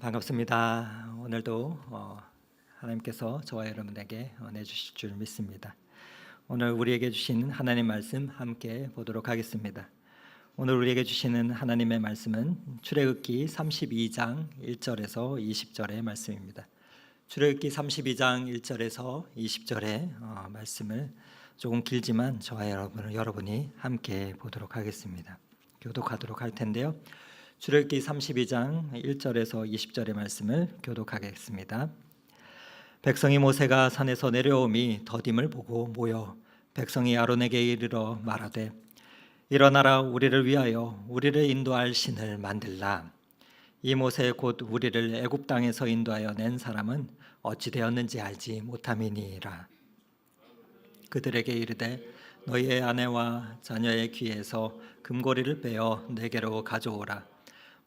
반갑습니다. 오늘도 하나님께서 저와 여러분에게 내주실 줄 믿습니다. 오늘 우리에게 주신 하나님 말씀 함께 보도록 하겠습니다. 오늘 우리에게 주시는 하나님의 말씀은 출애굽기 32장 1절에서 20절의 말씀입니다. 출애굽기 32장 1절에서 20절의 말씀을 조금 길지만 저와 여러분이 함께 보도록 하겠습니다. 교독하도록 할 텐데요. 출애굽기 32장 1절에서 20절의 말씀을 교독하겠습니다. 백성이 모세가 산에서 내려오미 더딤을 보고 모여 백성이 아론에게 이르러 말하되 일어나라 우리를 위하여 우리를 인도할 신을 만들라. 이 모세 곧 우리를 애굽 땅에서 인도하여 낸 사람은 어찌 되었는지 알지 못함이니라. 그들에게 이르되 너희의 아내와 자녀의 귀에서 금고리를 빼어 내게로 가져오라.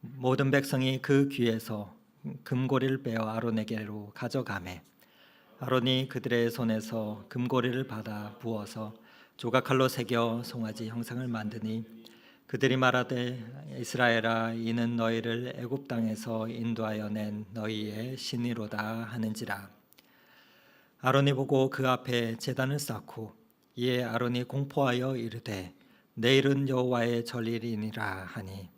모든 백성이 그 귀에서 금고리를 빼어 아론에게로 가져가매 아론이 그들의 손에서 금고리를 받아 부어서 조각칼로 새겨 송아지 형상을 만드니 그들이 말하되 이스라엘아 이는 너희를 애굽 땅에서 인도하여 낸 너희의 신이로다 하는지라. 아론이 보고 그 앞에 제단을 쌓고 이에 아론이 공포하여 이르되 내일은 여호와의 절일이니라 하니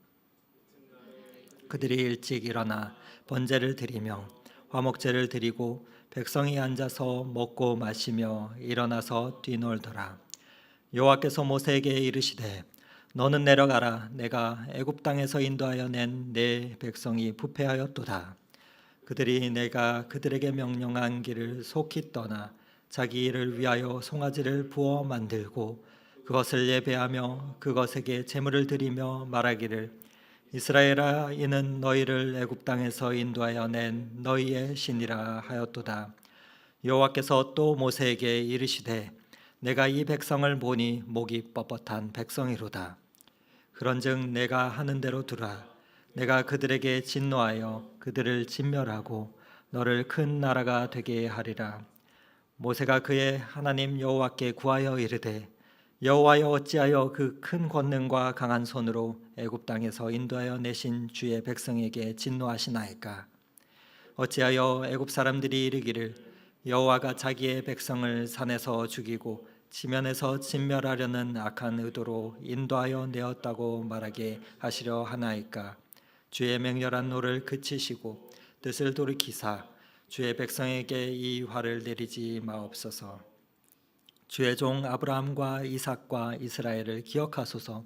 그들이 일찍 일어나 번제를 드리며 화목제를 드리고 백성이 앉아서 먹고 마시며 일어나서 뛰놀더라. 여호와께서 모세에게 이르시되 너는 내려가라. 내가 애굽 땅에서 인도하여 낸 내 백성이 부패하였도다. 그들이 내가 그들에게 명령한 길을 속히 떠나 자기 일을 위하여 송아지를 부어 만들고 그것을 예배하며 그것에게 제물을 드리며 말하기를 이스라엘아 이는 너희를 애굽 땅에서 인도하여 낸 너희의 신이라 하였도다. 여호와께서 또 모세에게 이르시되 내가 이 백성을 보니 목이 뻣뻣한 백성이로다. 그런즉 내가 하는 대로 두라. 내가 그들에게 진노하여 그들을 진멸하고 너를 큰 나라가 되게 하리라. 모세가 그의 하나님 여호와께 구하여 이르되 여호와여 어찌하여 그 큰 권능과 강한 손으로 애굽 땅에서 인도하여 내신 주의 백성에게 진노하시나이까. 어찌하여 애굽 사람들이 이르기를 여호와가 자기의 백성을 산에서 죽이고 지면에서 진멸하려는 악한 의도로 인도하여 내었다고 말하게 하시려 하나이까. 주의 맹렬한 노를 그치시고 뜻을 돌이키사 주의 백성에게 이 화를 내리지 마옵소서. 주의 종 아브라함과 이삭과 이스라엘을 기억하소서.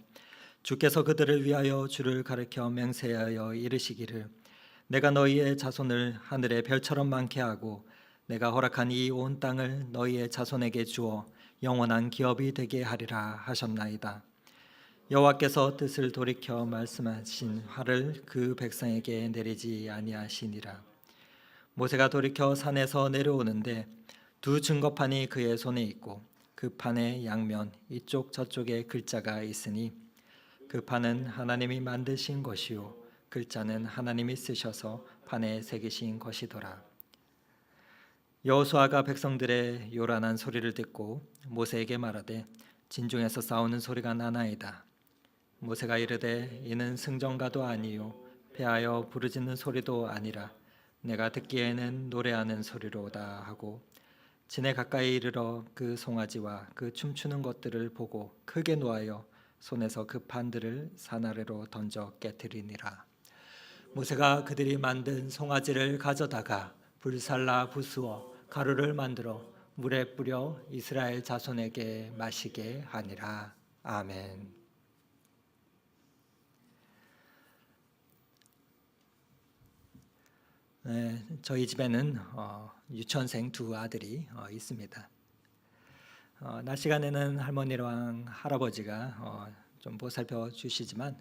주께서 그들을 위하여 주를 가르쳐 맹세하여 이르시기를 내가 너희의 자손을 하늘의 별처럼 많게 하고 내가 허락한 이 온 땅을 너희의 자손에게 주어 영원한 기업이 되게 하리라 하셨나이다. 여호와께서 뜻을 돌이켜 말씀하신 화를 그 백성에게 내리지 아니하시니라. 모세가 돌이켜 산에서 내려오는데 두 증거판이 그의 손에 있고 그 판의 양면 이쪽 저쪽에 글자가 있으니 그 판은 하나님이 만드신 것이요 글자는 하나님이 쓰셔서 판에 새기신 것이더라. 여호수아가 백성들의 요란한 소리를 듣고 모세에게 말하되 진중에서 싸우는 소리가 나나이다. 모세가 이르되 이는 승전가도 아니요 패하여 부르짖는 소리도 아니라 내가 듣기에는 노래하는 소리로다 하고 진에 가까이 이르러 그 송아지와 그 춤추는 것들을 보고 크게 노하여 손에서 그 판들을 산 아래로 던져 깨뜨리니라. 모세가 그들이 만든 송아지를 가져다가 불살라 부수어 가루를 만들어 물에 뿌려 이스라엘 자손에게 마시게 하니라. 아멘. 네, 저희 집에는 유치원생 두 아들이 있습니다. 낮 시간에는 할머니랑 할아버지가 좀 보살펴 주시지만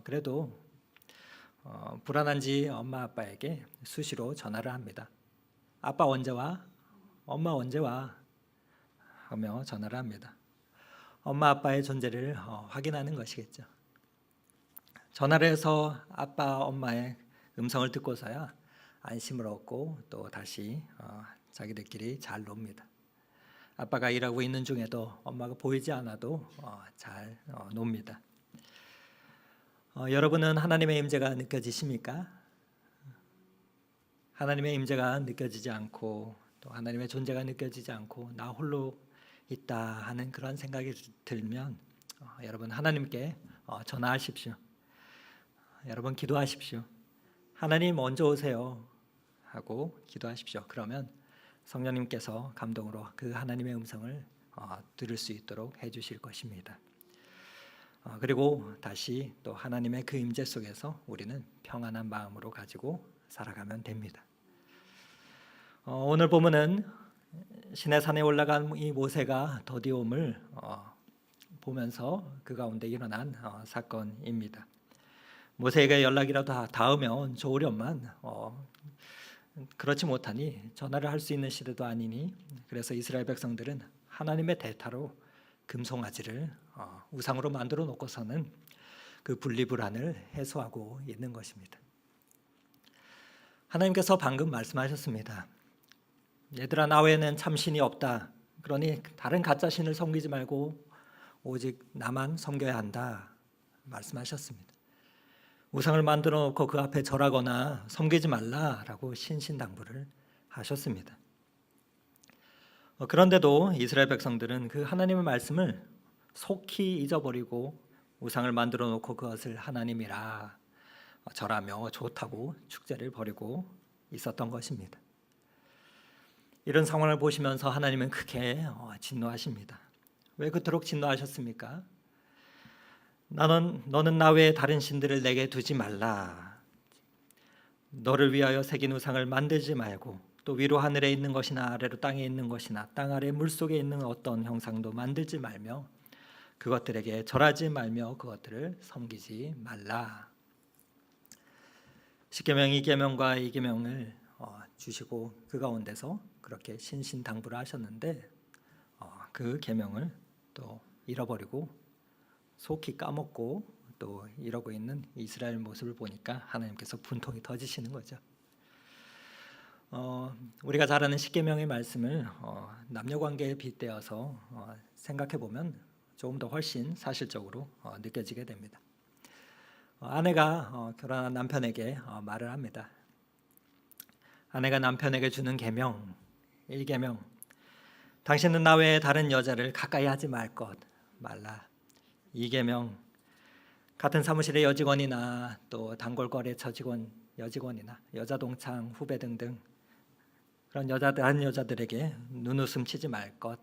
그래도 불안한지 엄마 아빠에게 수시로 전화를 합니다. 아빠 언제 와? 엄마 언제 와? 하며 전화를 합니다. 엄마 아빠의 존재를 확인하는 것이겠죠. 전화를 해서 아빠 엄마의 음성을 듣고서야 안심을 얻고 또 다시 자기들끼리 잘 놉니다. 아빠가 일하고 있는 중에도 엄마가 보이지 않아도 잘 놉니다. 여러분은 하나님의 임재가 느껴지십니까? 하나님의 임재가 느껴지지 않고 또 하나님의 존재가 느껴지지 않고 나 홀로 있다 하는 그런 생각이 들면 여러분 하나님께 전화하십시오. 여러분 기도하십시오. 하나님 먼저 오세요 하고 기도하십시오. 그러면 성령님께서 감동으로 그 하나님의 음성을 들을 수 있도록 해주실 것입니다. 그리고 다시 또 하나님의 그 임재 속에서 우리는 평안한 마음으로 가지고 살아가면 됩니다. 오늘 본문은 시내산에 올라간 이 모세가 더디움을 보면서 그 가운데 일어난 사건입니다. 모세에게 연락이라도 닿으면 좋으련만 그렇지 못하니 전화를 할 수 있는 시대도 아니니 그래서 이스라엘 백성들은 하나님의 대타로 금송아지를 우상으로 만들어 놓고서는 그 분리불안을 해소하고 있는 것입니다. 하나님께서 방금 말씀하셨습니다. 얘들아 나 외에는 참신이 없다. 그러니 다른 가짜 신을 섬기지 말고 오직 나만 섬겨야 한다 말씀하셨습니다. 우상을 만들어 놓고 그 앞에 절하거나 섬기지 말라라고 신신당부를 하셨습니다. 그런데도 이스라엘 백성들은 그 하나님의 말씀을 속히 잊어버리고 우상을 만들어 놓고 그것을 하나님이라 절하며 좋다고 축제를 벌이고 있었던 것입니다. 이런 상황을 보시면서 하나님은 크게 진노하십니다. 왜 그토록 진노하셨습니까? 너는 나 외에 다른 신들을 내게 두지 말라. 너를 위하여 새긴 우상을 만들지 말고 또 위로 하늘에 있는 것이나 아래로 땅에 있는 것이나 땅 아래 물속에 있는 어떤 형상도 만들지 말며 그것들에게 절하지 말며 그것들을 섬기지 말라. 십계명, 이계명과 이계명을 주시고 그 가운데서 그렇게 신신당부를 하셨는데 그 계명을 또 잃어버리고 속히 까먹고 또 이러고 있는 이스라엘 모습을 보니까 하나님께서 분통이 터지시는 거죠. 우리가 잘 아는 십계명의 말씀을 남녀관계에 빗대어서 생각해 보면 조금 더 훨씬 사실적으로 느껴지게 됩니다. 아내가 결혼한 남편에게 말을 합니다. 아내가 남편에게 주는 계명 1계명, 당신은 나 외에 다른 여자를 가까이 하지 말라. 2계명, 같은 사무실의 여직원이나 또 단골거래처 직원, 여직원이나 여자동창 후배 등등 그런 다른 여자들에게 눈웃음 치지 말 것.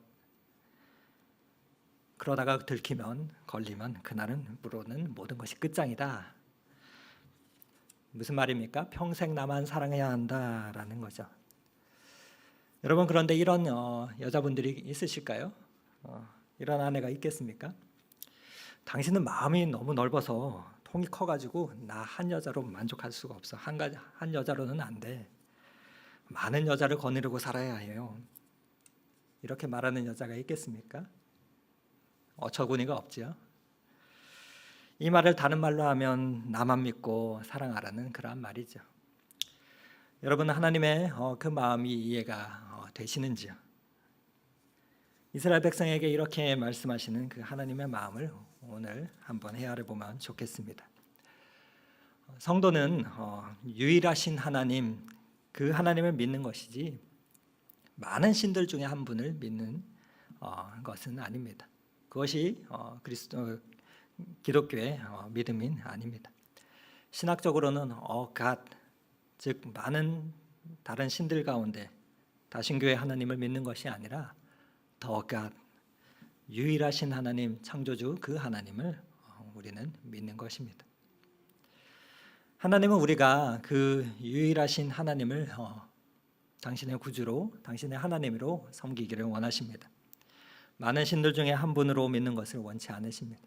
그러다가 걸리면 그날은 모든 것이 끝장이다. 무슨 말입니까? 평생 나만 사랑해야 한다라는 거죠. 여러분 그런데 이런 여자분들이 있으실까요? 이런 아내가 있겠습니까? 당신은 마음이 너무 넓어서 통이 커가지고 나 한 여자로 만족할 수가 없어. 한 여자로는 안 돼. 많은 여자를 거느리고 살아야 해요. 이렇게 말하는 여자가 있겠습니까? 어처구니가 없죠. 이 말을 다른 말로 하면 나만 믿고 사랑하라는 그러한 말이죠. 여러분 하나님의 그 마음이 이해가 되시는지요? 이스라엘 백성에게 이렇게 말씀하시는 그 하나님의 마음을 오늘 한번 헤아려 보면 좋겠습니다. 성도는 유일하신 하나님, 그 하나님을 믿는 것이지 많은 신들 중에 한 분을 믿는 것은 아닙니다. 그것이 기독교의 믿음인 아닙니다. 신학적으로는 God, 즉 많은 다른 신들 가운데 다신교의 하나님을 믿는 것이 아니라 The God, 유일하신 하나님, 창조주 그 하나님을 우리는 믿는 것입니다. 하나님은 우리가 그 유일하신 하나님을 당신의 구주로, 당신의 하나님으로 섬기기를 원하십니다. 많은 신들 중에 한 분으로 믿는 것을 원치 않으십니다.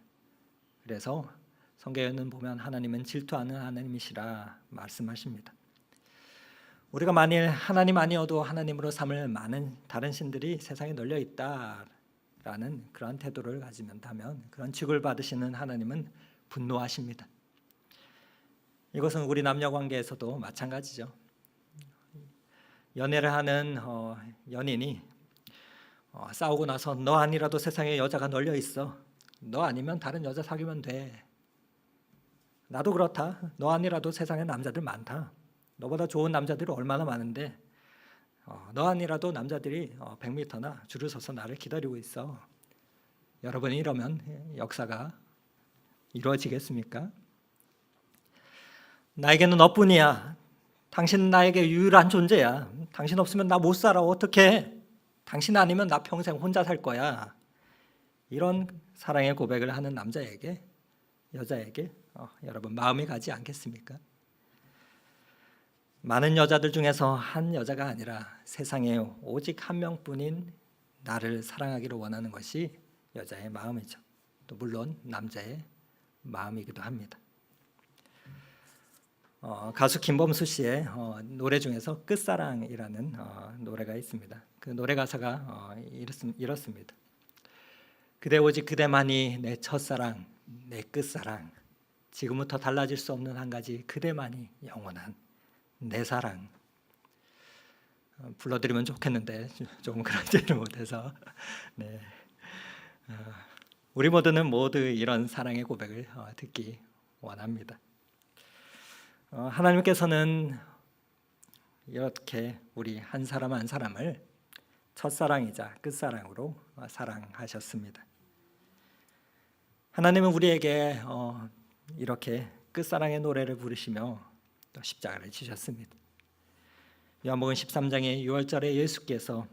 그래서 성경에는 보면 하나님은 질투하는 하나님이시라 말씀하십니다. 우리가 만일 하나님 아니어도 하나님으로 삼을 많은 다른 신들이 세상에 널려 있다라는 그런 태도를 가지면 그런 취급을 받으시는 하나님은 분노하십니다. 이것은 우리 남녀 관계에서도 마찬가지죠. 연애를 하는 연인이 싸우고 나서 너 아니라도 세상에 여자가 널려 있어. 너 아니면 다른 여자 사귀면 돼. 나도 그렇다. 너 아니라도 세상에 남자들 많다. 너보다 좋은 남자들이 얼마나 많은데 너 아니라도 남자들이 100m나 줄을 서서 나를 기다리고 있어. 여러분이 이러면 역사가 이루어지겠습니까? 나에게는 너뿐이야. 당신은 나에게 유일한 존재야. 당신 없으면 나 못 살아. 어떡해? 당신 아니면 나 평생 혼자 살 거야. 이런 사랑의 고백을 하는 남자에게, 여자에게 여러분 마음이 가지 않겠습니까? 많은 여자들 중에서 한 여자가 아니라 세상에 오직 한 명뿐인 나를 사랑하기를 원하는 것이 여자의 마음이죠. 또 물론 남자의 마음이기도 합니다. 가수 김범수 씨의 노래 중에서 끝사랑이라는 노래가 있습니다. 그 노래 가사가 이렇습니다. 그대 오직 그대만이 내 첫사랑, 내 끝사랑. 지금부터 달라질 수 없는 한 가지 그대만이 영원한 내 사랑. 불러드리면 좋겠는데 조금 그러지를 못해서 네. 우리 모두 이런 사랑의 고백을 듣기 원합니다. 하나님께서는 이렇게 우리 한 사람 한 사람을 첫사랑이자 끝사랑으로 사랑하셨습니다. 하나님은 우리에게 이렇게 끝사랑의 노래를 부르시며 또 십자가를 지셨습니다. 요한복음 13장의 6절에 예수께서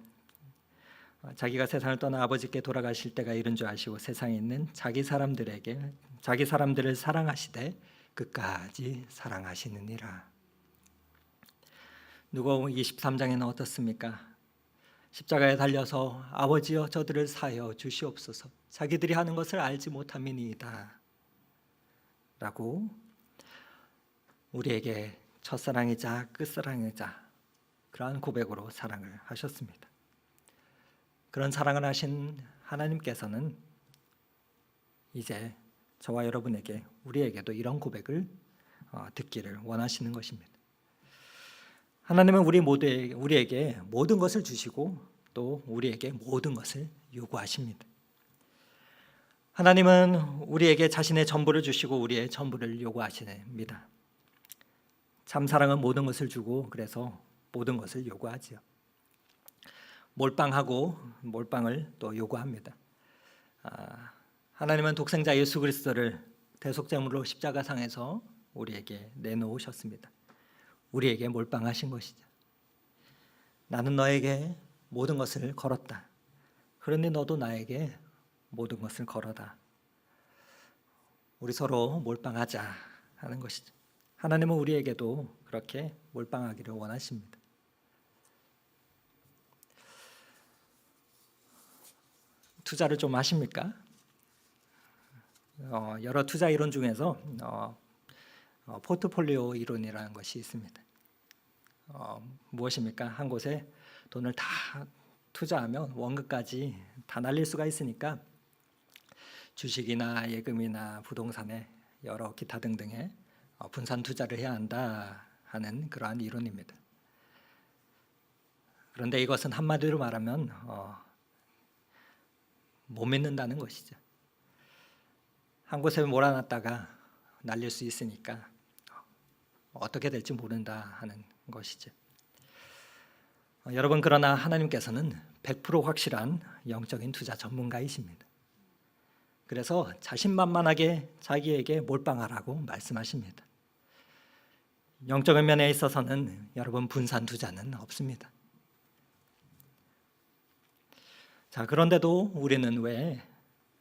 자기가 세상을 떠나 아버지께 돌아가실 때가 이른 줄 아시고 세상에 있는 자기 사람들을 사랑하시되 끝까지 사랑하시느니라. 누가복음 23장에는 어떻습니까? 십자가에 달려서 아버지여 저들을 사하여 주시옵소서 자기들이 하는 것을 알지 못함이니이다 라고 우리에게 첫사랑이자 끝사랑이자 그러한 고백으로 사랑을 하셨습니다. 그런 사랑을 하신 하나님께서는 이제 저와 여러분에게 우리에게도 이런 고백을 듣기를 원하시는 것입니다. 하나님은 우리에게 모든 것을 주시고 또 우리에게 모든 것을 요구하십니다. 하나님은 우리에게 자신의 전부를 주시고 우리의 전부를 요구하십니다. 참 사랑은 모든 것을 주고 그래서 모든 것을 요구하지요. 몰빵하고 몰빵을 또 요구합니다. 하나님은 독생자 예수 그리스도를 대속제물로 십자가상에서 우리에게 내놓으셨습니다. 우리에게 몰빵하신 것이죠. 나는 너에게 모든 것을 걸었다. 그러니 너도 나에게 모든 것을 걸어다. 우리 서로 몰빵하자 하는 것이죠. 하나님은 우리에게도 그렇게 몰빵하기를 원하십니다. 투자를 좀 하십니까? 여러 투자 이론 중에서 포트폴리오 이론이라는 것이 있습니다. 무엇입니까? 한 곳에 돈을 다 투자하면 원금까지 다 날릴 수가 있으니까 주식이나 예금이나 부동산에 여러 기타 등등의 분산 투자를 해야 한다 하는 그러한 이론입니다. 그런데 이것은 한마디로 말하면 못 믿는다는 것이죠. 한 곳에 몰아놨다가 날릴 수 있으니까 어떻게 될지 모른다 하는 것이죠. 여러분 그러나 하나님께서는 100% 확실한 영적인 투자 전문가이십니다. 그래서 자신만만하게 자기에게 몰빵하라고 말씀하십니다. 영적인 면에 있어서는 여러분 분산 투자는 없습니다. 자, 그런데도 우리는 왜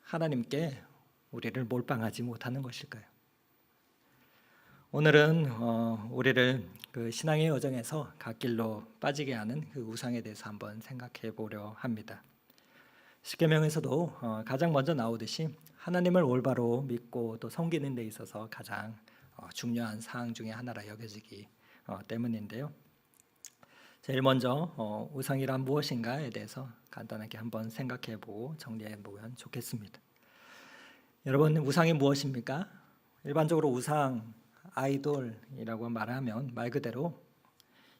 하나님께 우리를 몰빵하지 못하는 것일까요? 오늘은 우리를 그 신앙의 여정에서 갓길로 빠지게 하는 그 우상에 대해서 한번 생각해 보려 합니다. 십계명에서도 가장 먼저 나오듯이 하나님을 올바로 믿고 또 섬기는 데 있어서 가장 중요한 사항 중에 하나라 여겨지기 때문인데요. 제일 먼저 우상이란 무엇인가에 대해서 간단하게 한번 생각해 보고 정리해 보면 좋겠습니다. 여러분 우상이 무엇입니까? 일반적으로 우상, 아이돌이라고 말하면 말 그대로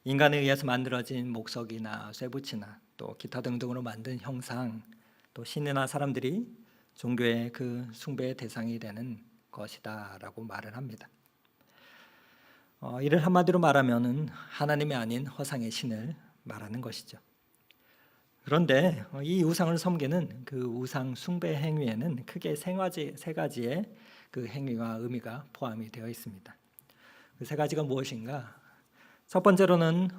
인간에 의해서 만들어진 목석이나 쇠붙이나 또 기타 등등으로 만든 형상, 또 신이나 사람들이 종교의 그 숭배의 대상이 되는 것이다라고 말을 합니다. 이를 한마디로 말하면은 하나님이 아닌 허상의 신을 말하는 것이죠. 그런데 이 우상을 섬기는 그 우상 숭배 행위에는 크게 세 가지의 그 행위와 의미가 포함이 되어 있습니다. 그 세 가지가 무엇인가? 첫 번째로는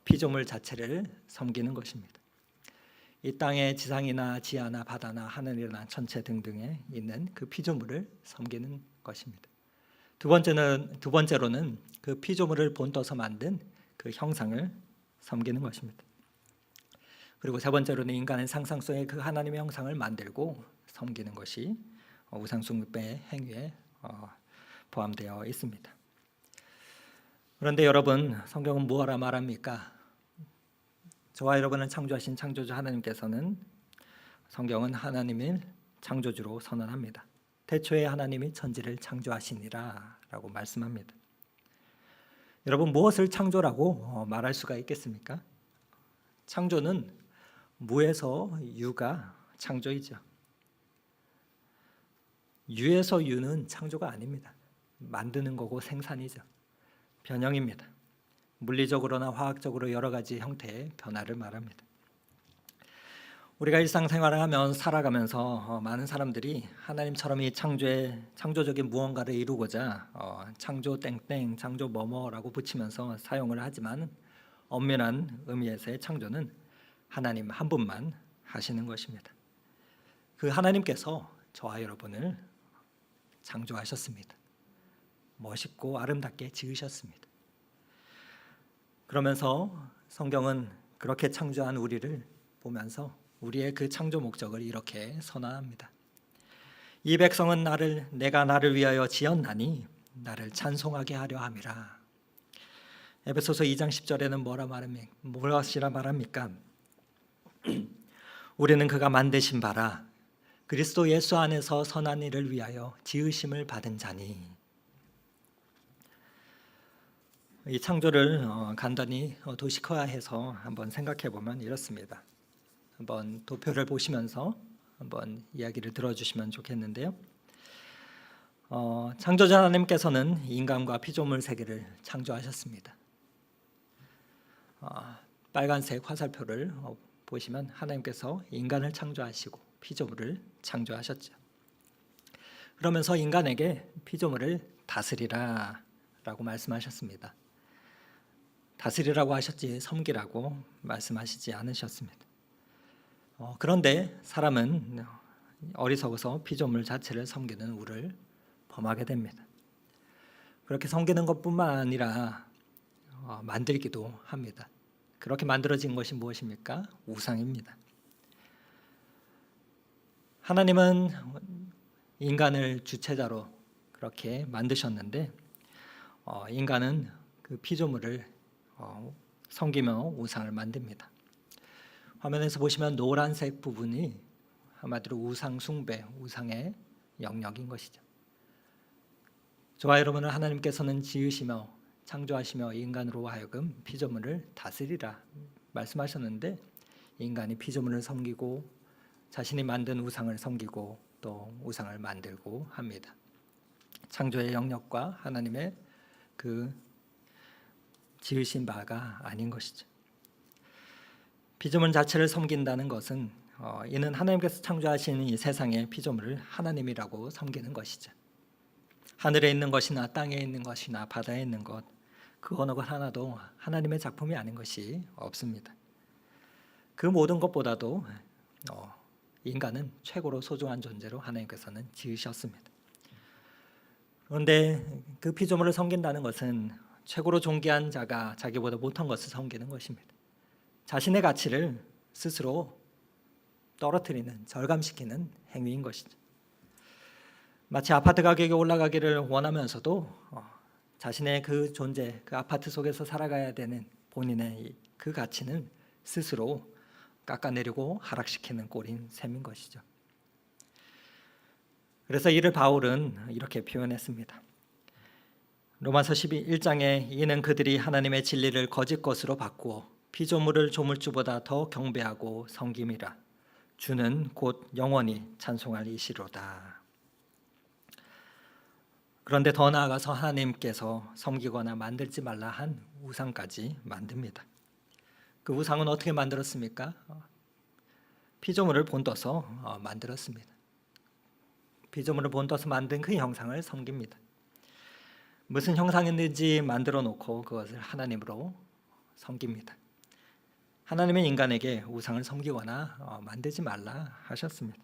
피조물 자체를 섬기는 것입니다. 이 땅의 지상이나 지하나 바다나 하늘이나 천체 등등에 있는 그 피조물을 섬기는 것입니다. 두 번째로는 그 피조물을 본떠서 만든 그 형상을 섬기는 것입니다. 그리고 세 번째로는 인간의 상상 속에 그 하나님의 형상을 만들고 섬기는 것이 우상 숭배 행위에 포함되어 있습니다. 그런데 여러분, 성경은 무엇라 말합니까? 저와 여러분을 창조하신 창조주 하나님께서는 성경은 하나님을 창조주로 선언합니다. 태초에 하나님이 천지를 창조하시니라 라고 말씀합니다. 여러분, 무엇을 창조라고 말할 수가 있겠습니까? 창조는 무에서 유가 창조이죠. 유에서 유는 창조가 아닙니다. 만드는 거고 생산이죠. 변형입니다. 물리적으로나 화학적으로 여러 가지 형태의 변화를 말합니다. 우리가 일상생활을 하면 살아가면서 많은 사람들이 하나님처럼 이 창조적인 무언가를 이루고자 창조 땡땡, 창조 뭐뭐라고 붙이면서 사용을 하지만 엄밀한 의미에서의 창조는 하나님 한 분만 하시는 것입니다. 그 하나님께서 저와 여러분을 창조하셨습니다. 멋있고 아름답게 지으셨습니다. 그러면서 성경은 그렇게 창조한 우리를 보면서 우리의 그 창조 목적을 이렇게 선언합니다. 이 백성은 내가 나를 위하여 지었나니 나를 찬송하게 하려 함이라. 에베소서 2장 10절에는 무엇이라 말합니까? 우리는 그가 만드신 바라 그리스도 예수 안에서 선한 일을 위하여 지으심을 받은 자니. 이 창조를 간단히 도식화해서 한번 생각해 보면 이렇습니다. 한번 도표를 보시면서 한번 이야기를 들어주시면 좋겠는데요. 창조주 하나님께서는 인간과 피조물 세계를 창조하셨습니다. 빨간색 화살표를 보시면 하나님께서 인간을 창조하시고 피조물을 창조하셨죠. 그러면서 인간에게 피조물을 다스리라 라고 말씀하셨습니다. 다스리라고 하셨지 섬기라고 말씀하시지 않으셨습니다. 그런데 사람은 어리석어서 피조물 자체를 섬기는 우를 범하게 됩니다. 그렇게 섬기는 것뿐만 아니라 만들기도 합니다. 그렇게 만들어진 것이 무엇입니까? 우상입니다. 하나님은 인간을 주체자로 그렇게 만드셨는데 인간은 그 피조물을 섬기며 우상을 만듭니다. 화면에서 보시면 노란색 부분이 한마디로 우상 숭배, 우상의 영역인 것이죠. 저와 여러분을 하나님께서는 지으시며 창조하시며 인간으로 하여금 피조물을 다스리라 말씀하셨는데 인간이 피조물을 섬기고 자신이 만든 우상을 섬기고 또 우상을 만들고 합니다. 창조의 영역과 하나님의 그 지으신 바가 아닌 것이죠. 피조물 자체를 섬긴다는 것은 이는 하나님께서 창조하신 이 세상의 피조물을 하나님이라고 섬기는 것이죠. 하늘에 있는 것이나 땅에 있는 것이나 바다에 있는 것, 그 어느 것 하나도 하나님의 작품이 아닌 것이 없습니다. 그 모든 것보다도 인간은 최고로 소중한 존재로 하나님께서는 지으셨습니다. 그런데 그 피조물을 섬긴다는 것은 최고로 존귀한 자가 자기보다 못한 것을 섬기는 것입니다. 자신의 가치를 스스로 떨어뜨리는, 절감시키는 행위인 것이죠. 마치 아파트 가격이 올라가기를 원하면서도 자신의 그 존재, 그 아파트 속에서 살아가야 되는 본인의 그 가치는 스스로 깎아내리고 하락시키는 꼴인 셈인 것이죠. 그래서 이를 바울은 이렇게 표현했습니다. 로마서 1장에 이는 그들이 하나님의 진리를 거짓 것으로 바꾸어 피조물을 조물주보다 더 경배하고 섬김이라. 주는 곧 영원히 찬송할 이시로다. 그런데 더 나아가서 하나님께서 섬기거나 만들지 말라 한 우상까지 만듭니다. 그 우상은 어떻게 만들었습니까? 피조물을 본떠서 만들었습니다. 피조물을 본떠서 만든 그 형상을 섬깁니다. 무슨 형상이든지 만들어 놓고 그것을 하나님으로 섬깁니다. 하나님은 인간에게 우상을 섬기거나 만들지 말라 하셨습니다.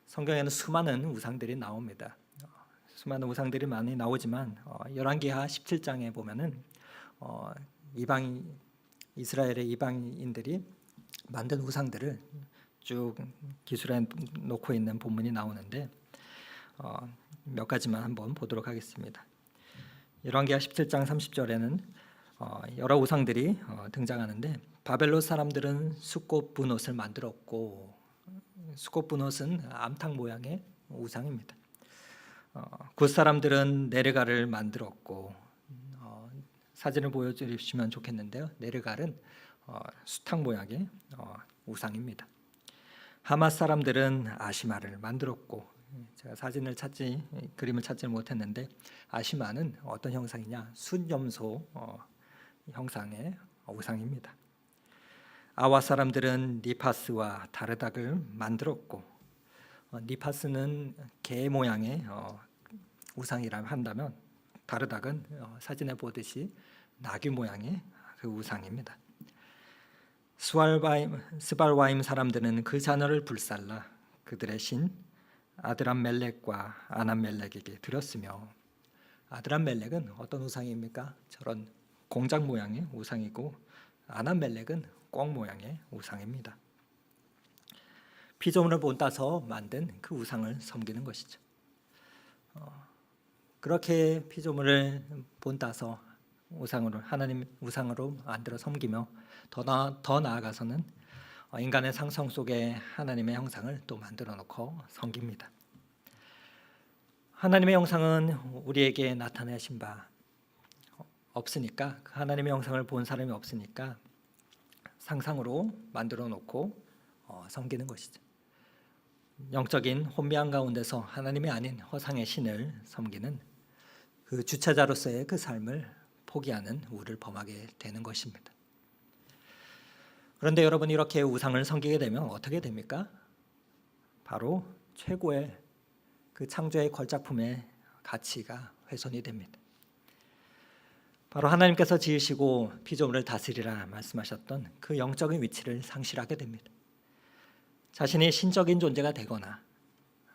성경에는 수많은 우상들이 나옵니다. 수많은 우상들이 많이 나오지만 열왕기하 17장에 보면은 이스라엘의 이방인들이 만든 우상들을 쭉 기술해 놓고 있는 본문이 나오는데 몇 가지만 한번 보도록 하겠습니다. 열왕기하 17장 30절에는 여러 우상들이 등장하는데 바벨론 사람들은 숫꽃 분옷을 만들었고, 숫꽃 분옷은 암탉 모양의 우상입니다. 굿 사람들은 네르갈을 만들었고, 사진을 보여주시면 좋겠는데요. 네르갈은 수탉 모양의 우상입니다. 하맛 사람들은 아시마를 만들었고, 제가 그림을 찾지 못했는데 아시마는 어떤 형상이냐? 숫염소 형상의 우상입니다. 아와 사람들은 니파스와 다르닥을 만들었고, 니파스는 개 모양의 우상이라 한다면 다르닥은 사진에 보듯이 나귀 모양의 그 우상입니다. 스발와임 사람들은 그 자녀를 불살라 그들의 신 아드람멜렉과 아남멜렉에게 드렸으며, 아드람멜렉은 어떤 우상입니까? 저런 공작 모양의 우상이고, 아남멜렉은 꿩 모양의 우상입니다. 피조물을 본따서 만든 그 우상을 섬기는 것이죠. 그렇게 피조물을 본따서 하나님 우상으로 만들어 섬기며 더 나아가서는 인간의 상성 속에 하나님의 형상을 또 만들어 놓고 섬깁니다. 하나님의 형상은 우리에게 나타내신 바 없으니까, 하나님의 형상을 본 사람이 없으니까 상상으로 만들어 놓고 섬기는 것이죠. 영적인 혼미한 가운데서 하나님이 아닌 허상의 신을 섬기는 그 주체자로서의 그 삶을 포기하는 우를 범하게 되는 것입니다. 그런데 여러분, 이렇게 우상을 섬기게 되면 어떻게 됩니까? 바로 최고의 그 창조의 걸작품의 가치가 훼손이 됩니다. 바로 하나님께서 지으시고 피조물을 다스리라 말씀하셨던 그 영적인 위치를 상실하게 됩니다. 자신이 신적인 존재가 되거나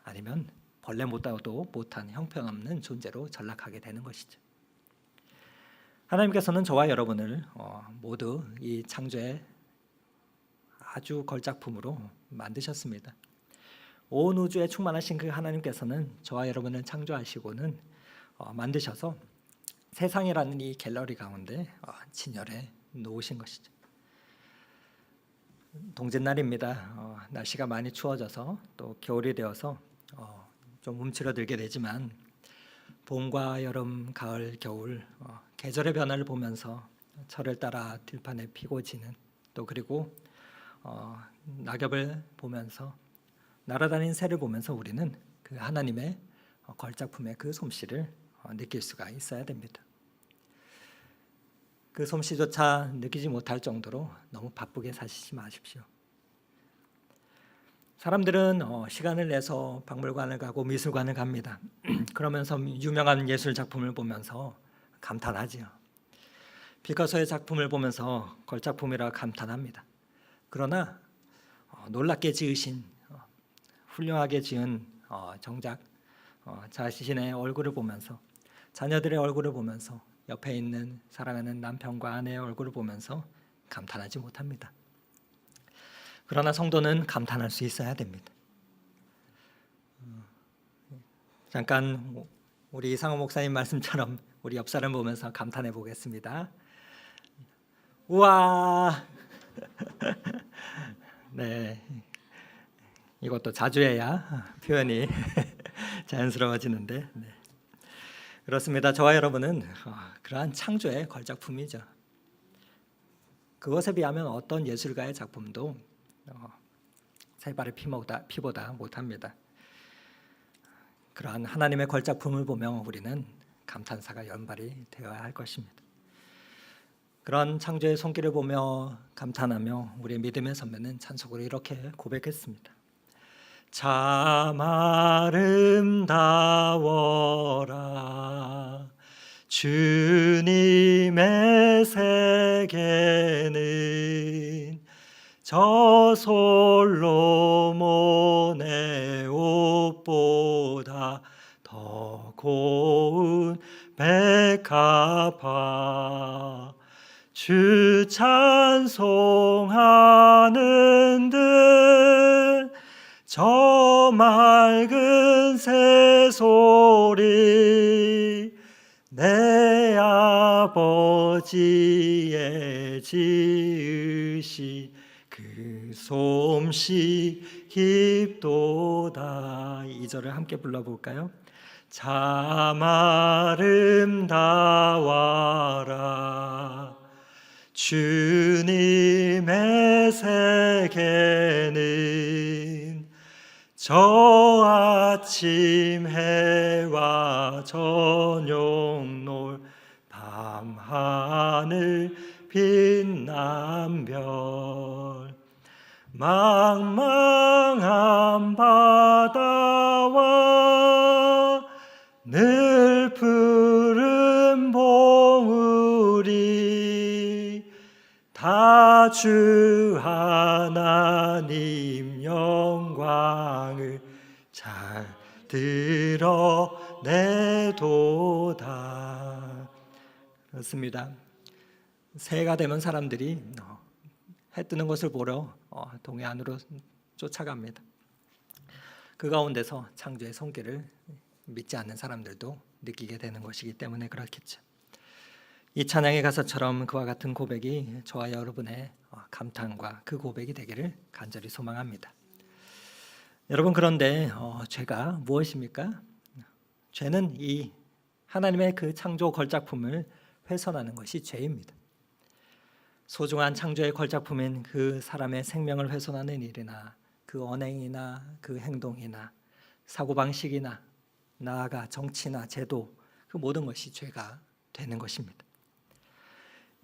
아니면 벌레보다도 못한 형편없는 존재로 전락하게 되는 것이죠. 하나님께서는 저와 여러분을 모두 이 창조의 아주 걸작품으로 만드셨습니다. 온 우주에 충만하신 그 하나님께서는 저와 여러분을 창조하시고는 만드셔서 세상이라는 이 갤러리 가운데 진열해 놓으신 것이죠. 동짓날입니다. 날씨가 많이 추워져서 또 겨울이 되어서 좀 움츠러들게 되지만, 봄과 여름, 가을, 겨울 계절의 변화를 보면서 철을 따라 들판에 피고 지는, 또 그리고 낙엽을 보면서 날아다니는 새를 보면서 우리는 그 하나님의 걸작품의 그 솜씨를 느낄 수가 있어야 됩니다. 그 솜씨조차 느끼지 못할 정도로 너무 바쁘게 사시지 마십시오. 사람들은 시간을 내서 박물관을 가고 미술관을 갑니다. 그러면서 유명한 예술 작품을 보면서 감탄하지요. 피카소의 작품을 보면서 걸작품이라 감탄합니다. 그러나 놀랍게 지으신, 훌륭하게 지은 정작 자신의 얼굴을 보면서, 자녀들의 얼굴을 보면서, 옆에 있는 사랑하는 남편과 아내의 얼굴을 보면서 감탄하지 못합니다. 그러나 성도는 감탄할 수 있어야 됩니다. 잠깐 우리 이상호 목사님 말씀처럼 우리 옆 사람 보면서 감탄해 보겠습니다. 우와! 네, 이것도 자주 해야 표현이 자연스러워지는데, 네. 그렇습니다. 저와 여러분은 그러한 창조의 걸작품이죠. 그것에 비하면 어떤 예술가의 작품도 세 발의 피보다 못합니다. 그러한 하나님의 걸작품을 보며 우리는 감탄사가 연발이 되어야 할 것입니다. 그런 창조의 손길을 보며 감탄하며 우리의 믿음의 선배는 찬송으로 이렇게 고백했습니다. 참 아름다워라 주님의 세계는 저 솔로몬의 옷보다 더 고운 백합화 주 찬송하는 듯 저 맑은 새소리 내 아버지의 지으신 그 솜씨 깊도다. 2절을 함께 불러볼까요? 참 아름다워라 주님의 세계는 저 아침 해와 저녁 노을 밤하늘 빛난 별 망망한 바다와 늘 푸른 봉우리 다 주 하나님 영광을 잘 드러내도다. 그렇습니다. 새해가 되면 사람들이 해 뜨는 것을 보러 동해안으로 쫓아갑니다. 그 가운데서 창조의 손길을 믿지 않는 사람들도 느끼게 되는 것이기 때문에 그렇겠죠. 이 찬양의 가사처럼 그와 같은 고백이 저와 여러분의 감탄과 그 고백이 되기를 간절히 소망합니다. 여러분, 그런데 죄가 무엇입니까? 죄는 이 하나님의 그 창조 걸작품을 훼손하는 것이 죄입니다. 소중한 창조의 걸작품인 그 사람의 생명을 훼손하는 일이나 그 언행이나 그 행동이나 사고방식이나 나아가 정치나 제도, 그 모든 것이 죄가 되는 것입니다.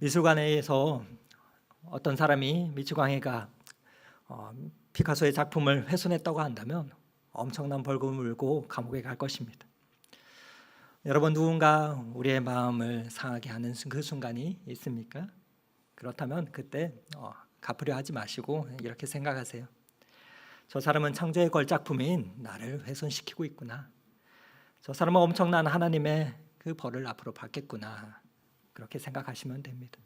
미술관에서 어떤 사람이 미치광이가 피카소의 작품을 훼손했다고 한다면 엄청난 벌금을 물고 감옥에 갈 것입니다. 여러분, 누군가 우리의 마음을 상하게 하는 그 순간이 있습니까? 그렇다면 그때 갚으려 하지 마시고 이렇게 생각하세요. 저 사람은 창조의 걸작품인 나를 훼손시키고 있구나. 저 사람은 엄청난 하나님의 그 벌을 앞으로 받겠구나. 그렇게 생각하시면 됩니다.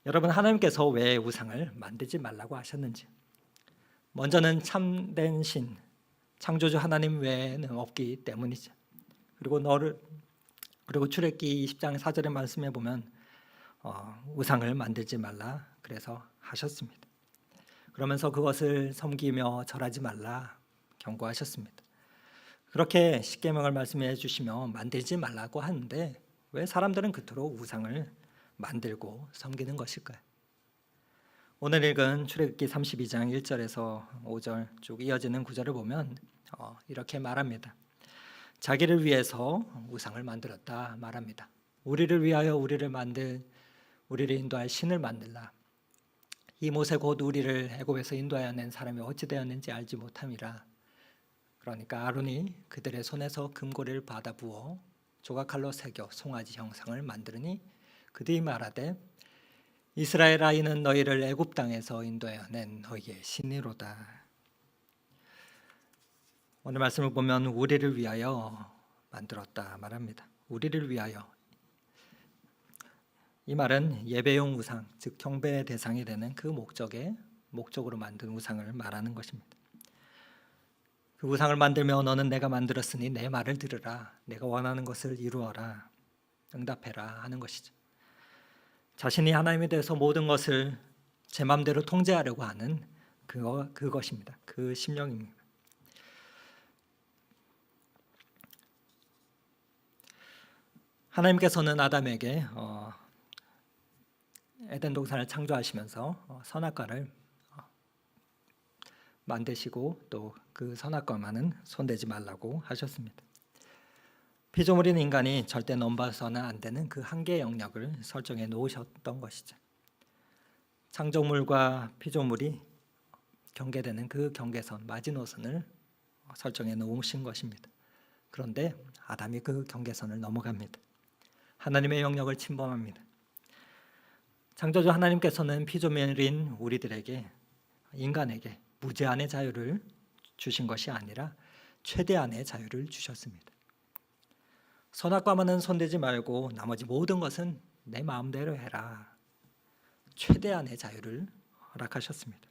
여러분, 하나님께서 왜 우상을 만들지 말라고 하셨는지, 먼저는 참된 신, 창조주 하나님 외에는 없기 때문이죠. 그리고 출애굽기 20장 4절의 말씀에 보면 우상을 만들지 말라 그래서 하셨습니다. 그러면서 그것을 섬기며 절하지 말라 경고하셨습니다. 그렇게 십계명을 말씀해 주시며 만들지 말라고 하는데 왜 사람들은 그토록 우상을 만들고 섬기는 것일까요? 오늘 읽은 출애굽기 32장 1절에서 5절 쭉 이어지는 구절을 보면 이렇게 말합니다. 자기를 위해서 우상을 만들었다 말합니다. 우리를 위하여 우리를 인도할 신을 만들라. 이 모세 곧 우리를 애굽에서 인도하여 낸 사람이 어찌 되었는지 알지 못함이라. 그러니까 아론이 그들의 손에서 금고리를 받아 부어 조각칼로 새겨 송아지 형상을 만들으니 그들이 말하되 이스라엘 아이는 너희를 애굽 땅에서 인도하여 낸 너희의 신이로다. 오늘 말씀을 보면 우리를 위하여 만들었다 말합니다. 우리를 위하여. 이 말은 예배용 우상, 즉 경배의 대상이 되는 그 목적으로 만든 우상을 말하는 것입니다. 그 우상을 만들며 너는 내가 만들었으니 내 말을 들으라. 내가 원하는 것을 이루어라. 응답해라 하는 것이죠. 자신이 하나님에 대해서 모든 것을 제 마음대로 통제하려고 하는 그것입니다. 그 심령입니다. 하나님께서는 아담에게 에덴 동산을 창조하시면서 선악과를 만드시고 또 그 선악과만은 손대지 말라고 하셨습니다. 피조물인 인간이 절대 넘어서는 안 되는 그 한계 영역을 설정해 놓으셨던 것이죠. 창조물과 피조물이 경계되는 그 경계선, 마지노선을 설정해 놓으신 것입니다. 그런데 아담이 그 경계선을 넘어갑니다. 하나님의 영역을 침범합니다. 창조주 하나님께서는 피조물인 우리들에게, 인간에게 무제한의 자유를 주신 것이 아니라 최대한의 자유를 주셨습니다. 선악과만은 손대지 말고 나머지 모든 것은 내 마음대로 해라. 최대한의 자유를 허락하셨습니다.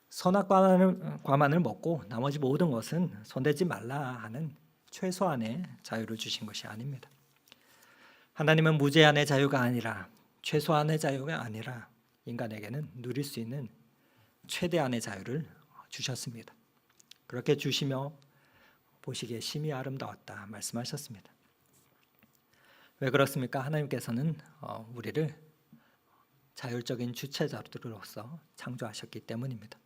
선악과만을 먹고 나머지 모든 것은 손대지 말라 하는 최소한의 자유를 주신 것이 아닙니다. 하나님은 무제한의 자유가 아니라, 최소한의 자유가 아니라 인간에게는 누릴 수 있는 최대한의 자유를 주셨습니다. 그렇게 주시며 보시기에 심히 아름다웠다 말씀하셨습니다. 왜 그렇습니까? 하나님께서는 우리를 자율적인 주체자로서 창조하셨기 때문입니다.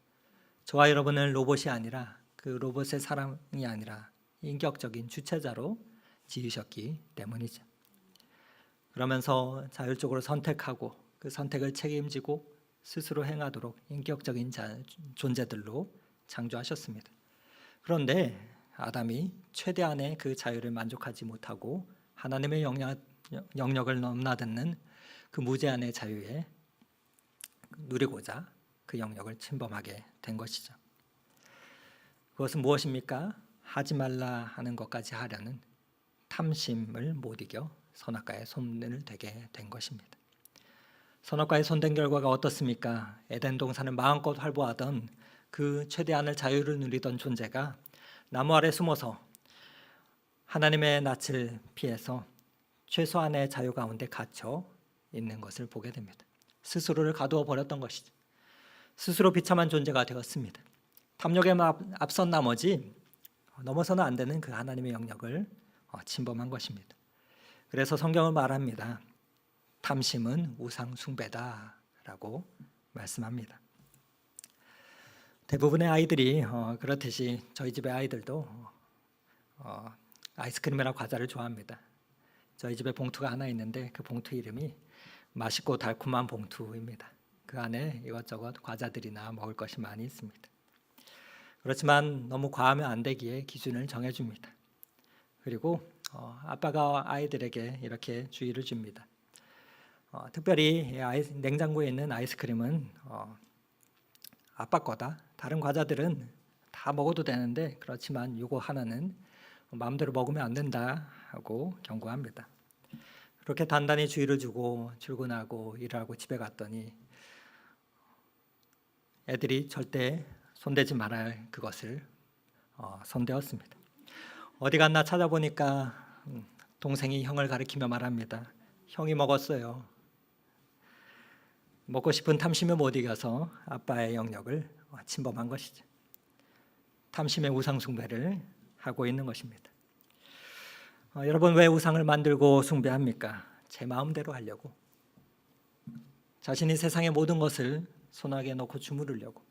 저와 여러분은 로봇이 아니라, 그 로봇의 사람이 아니라 인격적인 주체자로 지으셨기 때문이죠. 그러면서 자율적으로 선택하고 그 선택을 책임지고 스스로 행하도록 인격적인 존재들로 창조하셨습니다. 그런데 아담이 최대한의 그 자유를 만족하지 못하고 하나님의 영역을 넘나드는 그 무제한의 자유에 누리고자 그 영역을 침범하게 된 것이죠. 그것은 무엇입니까? 하지 말라 하는 것까지 하려는 탐심을 못 이겨 선악과에 손을 대게 된 것입니다. 선악과에 손댄 결과가 어떻습니까? 에덴 동산을 마음껏 활보하던 그 최대한의 자유를 누리던 존재가 나무 아래 숨어서 하나님의 낯을 피해서 최소한의 자유 가운데 갇혀 있는 것을 보게 됩니다. 스스로를 가두어 버렸던 것이죠. 스스로 비참한 존재가 되었습니다. 탐욕에 앞선 나머지 넘어서는 안 되는 그 하나님의 영역을 침범한 것입니다. 그래서 성경은 말합니다. 탐심은 우상 숭배다라고 말씀합니다. 대부분의 아이들이 그렇듯이 저희 집의 아이들도 아이스크림이나 과자를 좋아합니다. 저희 집에 봉투가 하나 있는데 그 봉투 이름이 맛있고 달콤한 봉투입니다. 그 안에 이것저것 과자들이나 먹을 것이 많이 있습니다. 그렇지만 너무 과하면 안 되기에 기준을 정해줍니다. 그리고 아빠가 아이들에게 이렇게 주의를 줍니다. 특별히 냉장고에 있는 아이스크림은 아빠 거다. 다른 과자들은 다 먹어도 되는데 그렇지만 이거 하나는 마음대로 먹으면 안 된다 하고 경고합니다. 그렇게 단단히 주의를 주고 출근하고 일하고 집에 갔더니 애들이 절대 손대지 말아야 할 그것을 손대었습니다. 어디 갔나 찾아보니까 동생이 형을 가리키며 말합니다. 형이 먹었어요. 먹고 싶은 탐심을 못 이겨서 아빠의 영역을 침범한 것이죠. 탐심의 우상 숭배를 하고 있는 것입니다. 여러분, 왜 우상을 만들고 숭배합니까? 제 마음대로 하려고, 자신이 세상의 모든 것을 손아귀에 넣고 주무르려고,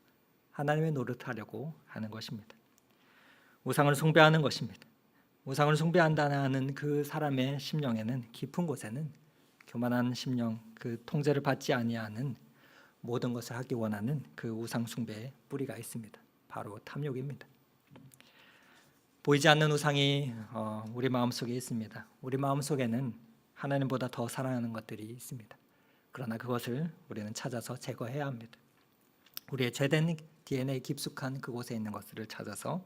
하나님의 노릇하려고 하는 것입니다. 우상을 숭배하는 것입니다. 우상을 숭배한다는 그 사람의 심령에는, 깊은 곳에는 교만한 심령, 그 통제를 받지 아니하는 모든 것을 하기 원하는 그 우상 숭배의 뿌리가 있습니다. 바로 탐욕입니다. 보이지 않는 우상이 우리 마음속에 있습니다. 우리 마음속에는 하나님보다 더 사랑하는 것들이 있습니다. 그러나 그것을 우리는 찾아서 제거해야 합니다. 우리의 죄된 DNA 깊숙한 그곳에 있는 것들을 찾아서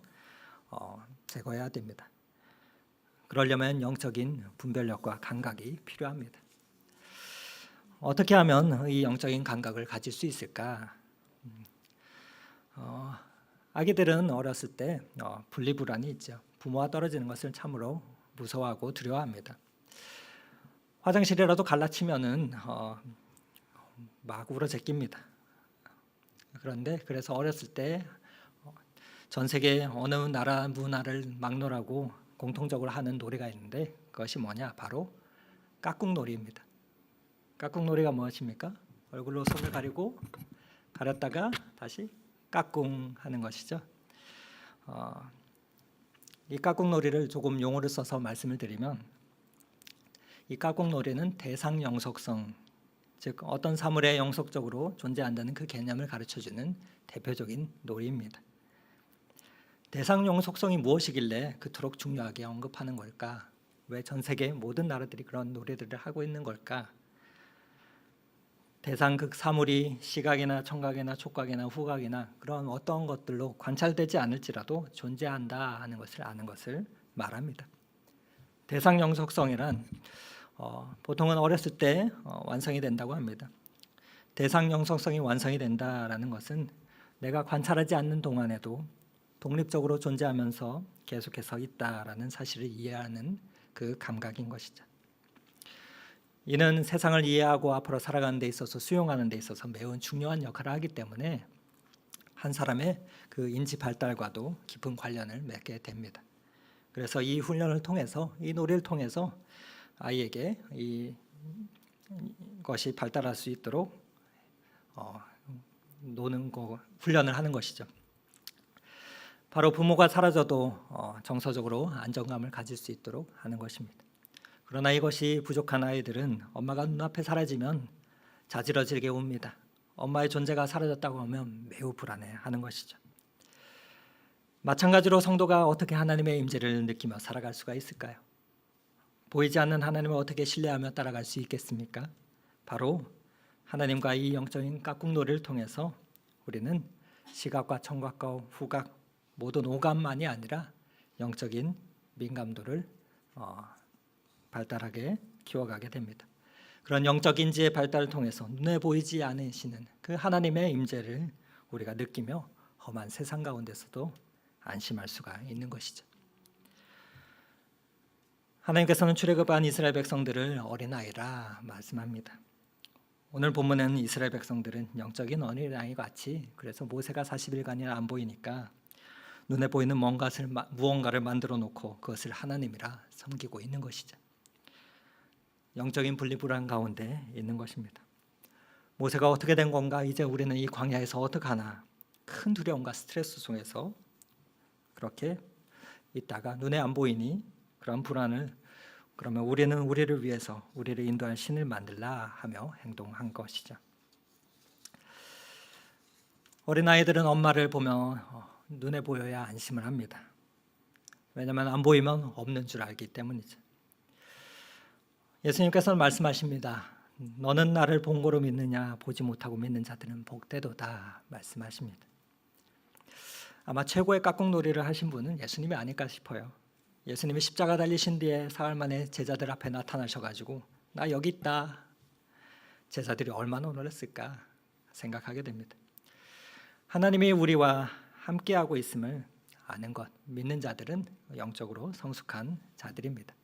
제거해야 됩니다. 그러려면 영적인 분별력과 감각이 필요합니다. 어떻게 하면 이 영적인 감각을 가질 수 있을까? 아기들은 어렸을 때 분리불안이 있죠. 부모와 떨어지는 것을 참으로 무서워하고 두려워합니다. 화장실이라도 갈라치면은 막 울어 제낍니다. 그런데 그래서 어렸을 때 전 세계 어느 나라 문화를 막론하고 공통적으로 하는 놀이가 있는데 그것이 뭐냐? 바로 깍꿍놀이입니다. 깍꿍놀이가 무엇입니까? 얼굴로 손을 가리고 가렸다가 다시 까꿍 하는 것이죠. 이 까꿍놀이를 조금 용어를 써서 말씀을 드리면, 이 까꿍놀이는 대상 영속성, 즉 어떤 사물에 영속적으로 존재한다는 그 개념을 가르쳐주는 대표적인 놀이입니다. 대상 영속성이 무엇이길래 그토록 중요하게 언급하는 걸까? 왜 전 세계 모든 나라들이 그런 놀이들을 하고 있는 걸까? 대상 그 사물이 시각이나 청각이나 촉각이나 후각이나 그런 어떤 것들로 관찰되지 않을지라도 존재한다 하는 것을 아는 것을 말합니다. 대상 영속성이란 보통은 어렸을 때 완성이 된다고 합니다. 대상 영속성이 완성이 된다라는 것은 내가 관찰하지 않는 동안에도 독립적으로 존재하면서 계속해서 있다라는 사실을 이해하는 그 감각인 것이죠. 이는 세상을 이해하고 앞으로 살아가는 데 있어서 수용하는 데 있어서 매우 중요한 역할을 하기 때문에 한 사람의 그 인지 발달과도 깊은 관련을 맺게 됩니다. 그래서 이 훈련을 통해서, 이 놀이를 통해서 아이에게 이것이 발달할 수 있도록 노는 거, 훈련을 하는 것이죠. 바로 부모가 사라져도 정서적으로 안정감을 가질 수 있도록 하는 것입니다. 그러나 이것이 부족한 아이들은 엄마가 눈앞에 사라지면 자지러지게 웁니다. 엄마의 존재가 사라졌다고 하면 매우 불안해하는 것이죠. 마찬가지로 성도가 어떻게 하나님의 임재를 느끼며 살아갈 수가 있을까요? 보이지 않는 하나님을 어떻게 신뢰하며 따라갈 수 있겠습니까? 바로 하나님과 이 영적인 까꿍놀이를 통해서 우리는 시각과 청각과 후각 모든 오감만이 아니라 영적인 민감도를 발달하게 키워가게 됩니다. 그런 영적 인지의 발달을 통해서 눈에 보이지 않으시는 그 하나님의 임재를 우리가 느끼며 험한 세상 가운데서도 안심할 수가 있는 것이죠. 하나님께서는 출애굽한 이스라엘 백성들을 어린아이라 말씀합니다. 오늘 본문은 이스라엘 백성들은 영적인 어린아이 같이, 그래서 모세가 40일간이나 안 보이니까 눈에 보이는 무언가를 만들어 놓고 그것을 하나님이라 섬기고 있는 것이죠. 영적인 분리불안 가운데 있는 것입니다. 모세가 어떻게 된 건가? 이제 우리는 이 광야에서 어떡하나? 큰 두려움과 스트레스 속에서 그렇게 있다가 눈에 안 보이니 그런 불안을, 그러면 우리는 우리를 위해서 우리를 인도할 신을 만들라 하며 행동한 것이죠. 어린아이들은 엄마를 보면 눈에 보여야 안심을 합니다. 왜냐하면 안 보이면 없는 줄 알기 때문이죠. 예수님께서는 말씀하십니다. 너는 나를 본고로 믿느냐? 보지 못하고 믿는 자들은 복되도다 말씀하십니다. 아마 최고의 까꿍놀이를 하신 분은 예수님이 아닐까 싶어요. 예수님이 십자가 달리신 뒤에 사흘 만에 제자들 앞에 나타나셔가지고 나 여기 있다. 제자들이 얼마나 놀랐을까 생각하게 됩니다. 하나님이 우리와 함께하고 있음을 아는 것, 믿는 자들은 영적으로 성숙한 자들입니다.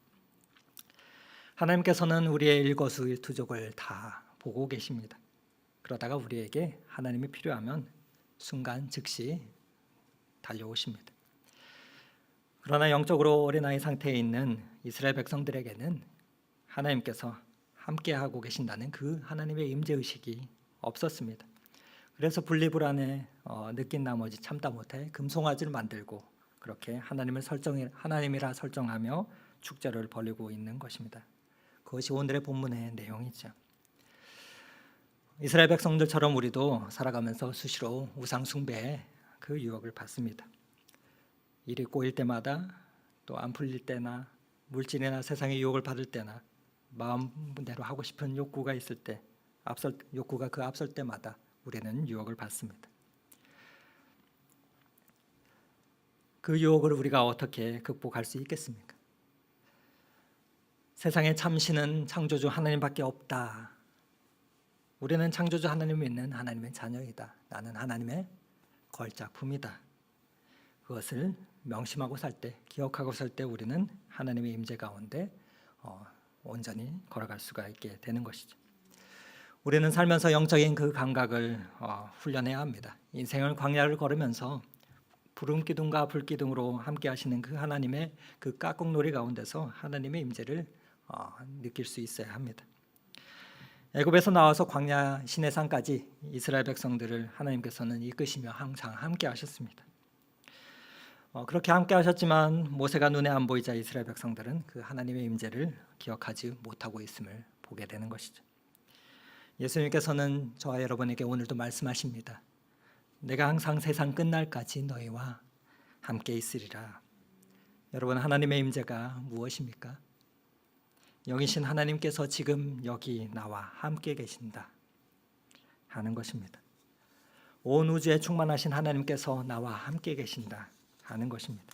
하나님께서는 우리의 일거수일투족을 다 보고 계십니다. 그러다가 우리에게 하나님이 필요하면 순간 즉시 달려오십니다. 그러나 영적으로 어린아이 상태에 있는 이스라엘 백성들에게는 하나님께서 함께하고 계신다는 그 하나님의 임재의식이 없었습니다. 그래서 분리불안에 느낀 나머지 참다 못해 금송아지를 만들고 그렇게 하나님이라 설정하며 축제를 벌이고 있는 것입니다. 그것이 오늘의 본문의 내용이죠. 이스라엘 백성들처럼 우리도 살아가면서 수시로 우상 숭배에 그 유혹을 받습니다. 일이 꼬일 때마다, 또 안 풀릴 때나, 물질이나 세상의 유혹을 받을 때나, 마음대로 하고 싶은 욕구가 있을 때, 욕구가 그 앞설 때마다 우리는 유혹을 받습니다. 그 유혹을 우리가 어떻게 극복할 수 있겠습니까? 세상에 참신은 창조주 하나님밖에 없다. 우리는 창조주 하나님을 믿는 하나님의 자녀이다. 나는 하나님의 걸작품이다. 그것을 명심하고 살 때, 기억하고 살 때 우리는 하나님의 임재 가운데 온전히 걸어갈 수가 있게 되는 것이죠. 우리는 살면서 영적인 그 감각을 훈련해야 합니다. 인생을 광야를 걸으면서 구름 기둥과 불 기둥으로 함께 하시는 그 하나님의 그 까꿍놀이 가운데서 하나님의 임재를 느낄 수 있어야 합니다. 애굽에서 나와서 광야 시내산까지 이스라엘 백성들을 하나님께서는 이끄시며 항상 함께 하셨습니다. 그렇게 함께 하셨지만 모세가 눈에 안 보이자 이스라엘 백성들은 그 하나님의 임재를 기억하지 못하고 있음을 보게 되는 것이죠. 예수님께서는 저와 여러분에게 오늘도 말씀하십니다. 내가 항상 세상 끝날까지 너희와 함께 있으리라. 여러분, 하나님의 임재가 무엇입니까? 영이신 하나님께서 지금 여기 나와 함께 계신다 하는 것입니다. 온 우주에 충만하신 하나님께서 나와 함께 계신다 하는 것입니다.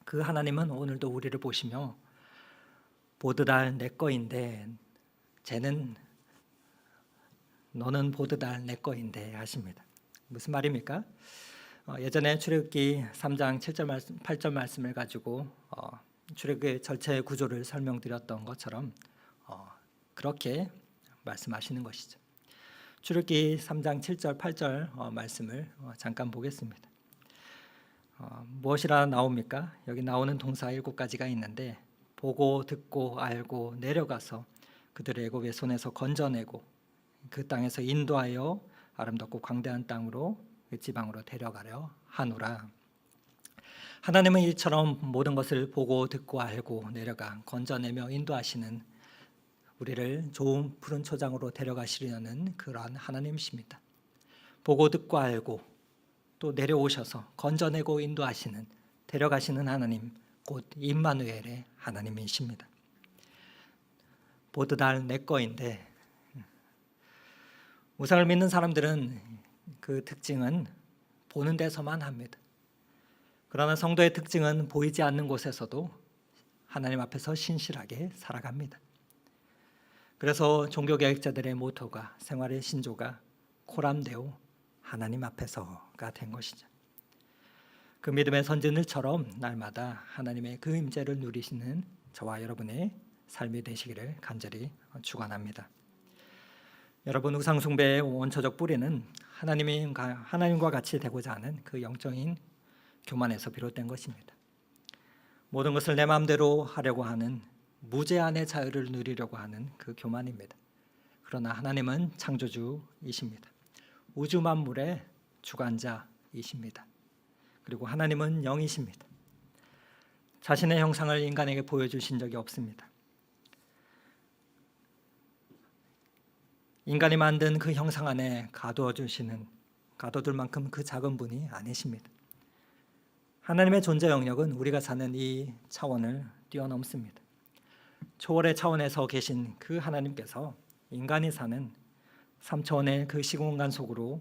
그 하나님은 오늘도 우리를 보시며 보드달 내 거인데 쟤는 너는 보드달 내 거인데 하십니다. 무슨 말입니까? 예전에 출애굽기 3장 7절 말씀, 8절 말씀을 가지고 출애굽의 절차의 구조를 설명드렸던 것처럼 그렇게 말씀하시는 것이죠. 출애굽기 3장 7절 8절 말씀을 잠깐 보겠습니다. 무엇이라 나옵니까? 여기 나오는 동사 7가지가 있는데 보고 듣고 알고 내려가서 그들을 애굽의 손에서 건져내고 그 땅에서 인도하여 아름답고 광대한 땅으로 그 지방으로 데려가려 하노라. 하나님은 이처럼 모든 것을 보고 듣고 알고 내려가 건져내며 인도하시는 우리를 좋은 푸른 초장으로 데려가시려는 그러한 하나님이십니다. 보고 듣고 알고 또 내려오셔서 건져내고 인도하시는 데려가시는 하나님, 곧 임마누엘의 하나님이십니다. 보드달 내 거인데 우상을 믿는 사람들은 그 특징은 보는 데서만 합니다. 그러나 성도의 특징은 보이지 않는 곳에서도 하나님 앞에서 신실하게 살아갑니다. 그래서 종교개혁자들의 모토가 생활의 신조가 코람데오 하나님 앞에서가 된 것이죠. 그 믿음의 선진들처럼 날마다 하나님의 그 임재를 누리시는 저와 여러분의 삶이 되시기를 간절히 축원합니다. 여러분, 우상 숭배의 원초적 뿌리는 하나님과 같이 되고자 하는 그 영적인 교만에서 비롯된 것입니다. 모든 것을 내 마음대로 하려고 하는 무제한의 자유를 누리려고 하는 그 교만입니다. 그러나 하나님은 창조주이십니다. 우주 만물의 주관자이십니다. 그리고 하나님은 영이십니다. 자신의 형상을 인간에게 보여주신 적이 없습니다. 인간이 만든 그 형상 안에 가둬둘 만큼 그 작은 분이 아니십니다. 하나님의 존재 영역은 우리가 사는 이 차원을 뛰어넘습니다. 초월의 차원에서 계신 그 하나님께서 인간이 사는 3차원의 그 시공간 속으로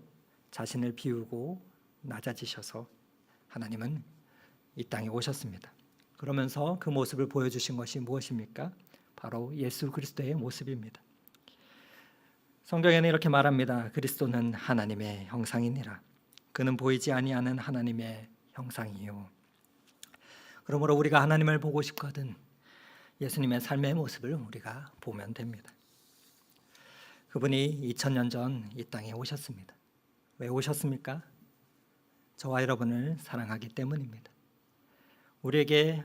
자신을 비우고 낮아지셔서 하나님은 이 땅에 오셨습니다. 그러면서 그 모습을 보여주신 것이 무엇입니까? 바로 예수 그리스도의 모습입니다. 성경에는 이렇게 말합니다. 그리스도는 하나님의 형상이니라. 그는 보이지 아니하는 하나님의 형상이요. 그러므로 우리가 하나님을 보고 싶거든 예수님의 삶의 모습을 우리가 보면 됩니다. 그분이 2000년 전 이 땅에 오셨습니다. 왜 오셨습니까? 저와 여러분을 사랑하기 때문입니다. 우리에게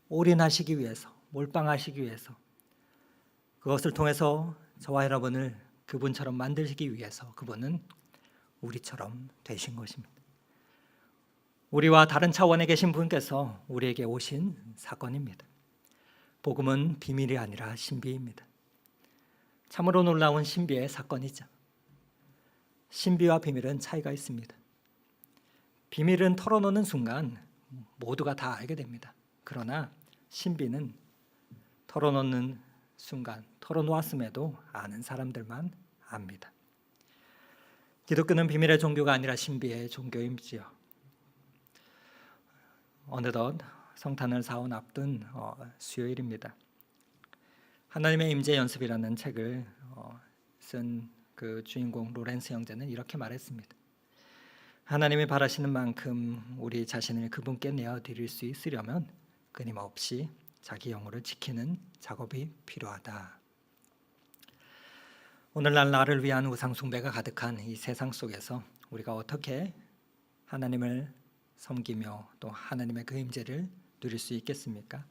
올인하시기 위해서, 몰빵하시기 위해서, 그것을 통해서 저와 여러분을 그분처럼 만들기 위해서 그분은 우리처럼 되신 것입니다. 우리와 다른 차원에 계신 분께서 우리에게 오신 사건입니다. 복음은 비밀이 아니라 신비입니다. 참으로 놀라운 신비의 사건이죠. 신비와 비밀은 차이가 있습니다. 비밀은 털어놓는 순간 모두가 다 알게 됩니다. 그러나 신비는 털어놓는 순간, 털어놓았음에도 아는 사람들만 압니다. 기독교는 비밀의 종교가 아니라 신비의 종교임지요. 어느덧 성탄을 사온 앞둔 수요일입니다. 하나님의 임재 연습이라는 책을 쓴 그 주인공 로렌스 형제는 이렇게 말했습니다. 하나님이 바라시는 만큼 우리 자신을 그분께 내어드릴 수 있으려면 끊임없이 자기 영혼을 지키는 작업이 필요하다. 오늘날 나를 위한 우상 숭배가 가득한 이 세상 속에서 우리가 어떻게 하나님을 섬기며 또 하나님의 그 임재를 누릴 수 있겠습니까?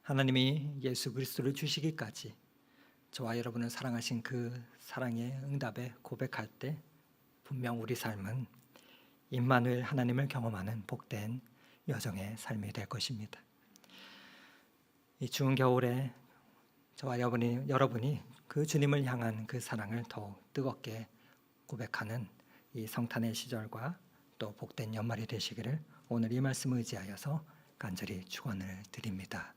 하나님이 예수 그리스도를 주시기까지 저와 여러분을 사랑하신 그 사랑의 응답에 고백할 때 분명 우리 삶은 임마누엘 하나님을 경험하는 복된 여정의 삶이 될 것입니다. 이 추운 겨울에 저와 여러분이 그 주님을 향한 그 사랑을 더욱 뜨겁게 고백하는 이 성탄의 시절과 또 복된 연말이 되시기를 오늘 이 말씀을 의지하여서 간절히 축원을 드립니다.